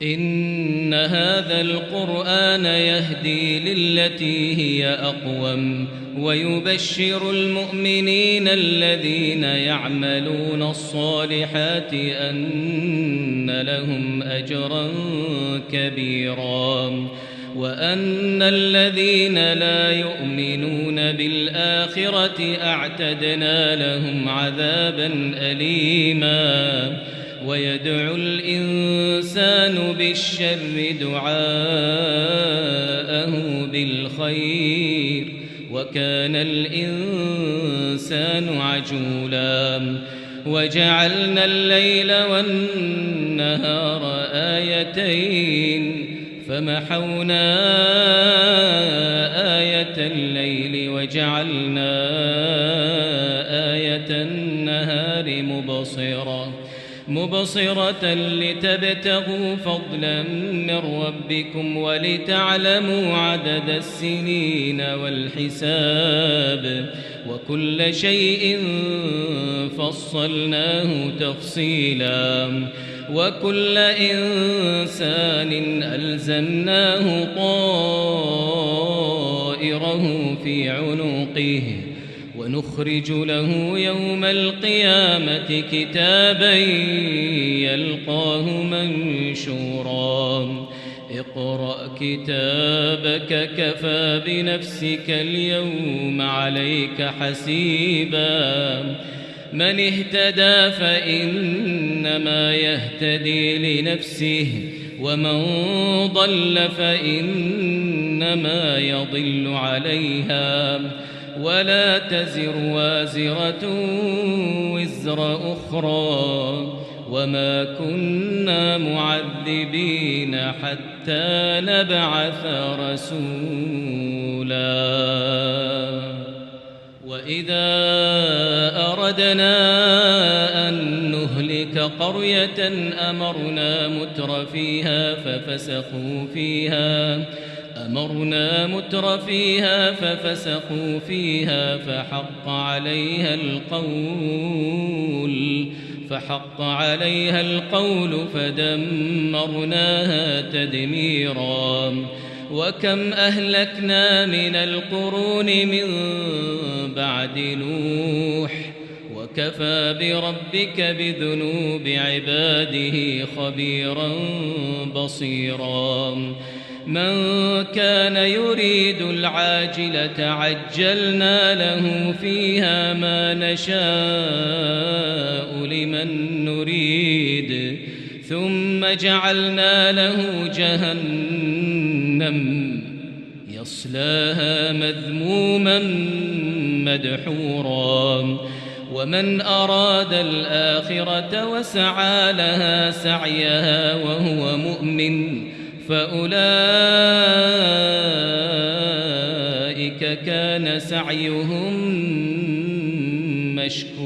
إن هذا القرآن يهدي للتي هي أقوم ويبشر المؤمنين الذين يعملون الصالحات أن لهم أجرا كبيرا وأن الذين لا يؤمنون بالآخرة أعتدنا لهم عذابا أليما ويدعو الإنسان بالشر دعاءه بالخير وكان الإنسان عجولا وجعلنا الليل والنهار آيتين فمحونا آية الليل وجعلنا آية النهار مبصرة لتبتغوا فضلا من ربكم ولتعلموا عدد السنين والحساب وكل شيء فصلناه تفصيلا وكل إنسان ألزمناه طائره في عنقه ونخرج له يوم القيامة كتابا يلقاه منشورا اقرأ كتابك كفى بنفسك اليوم عليك حسيبا من اهتدى فإنما يهتدي لنفسه ومن ضل فإنما يضل عليها ولا تزر وازرة وزر أخرى وما كنا معذبين حتى نبعث رسولا وإذا أردنا أن نهلك قرية أمرنا متر ففسقوا فيها فحق عليها القول فدمرناها تدميرا وكم أهلكنا من القرون من بعد نوح وكفى بربك بذنوب عباده خبيرا بصيرا من كان يريد العاجلة عجلنا له فيها ما نشاء لمن نريد ثم جعلنا له جهنم يصلاها مذموما مدحورا ومن أراد الآخرة وسعى لها سعيها وهو مؤمن فأولئك كان سعيهم مشكورا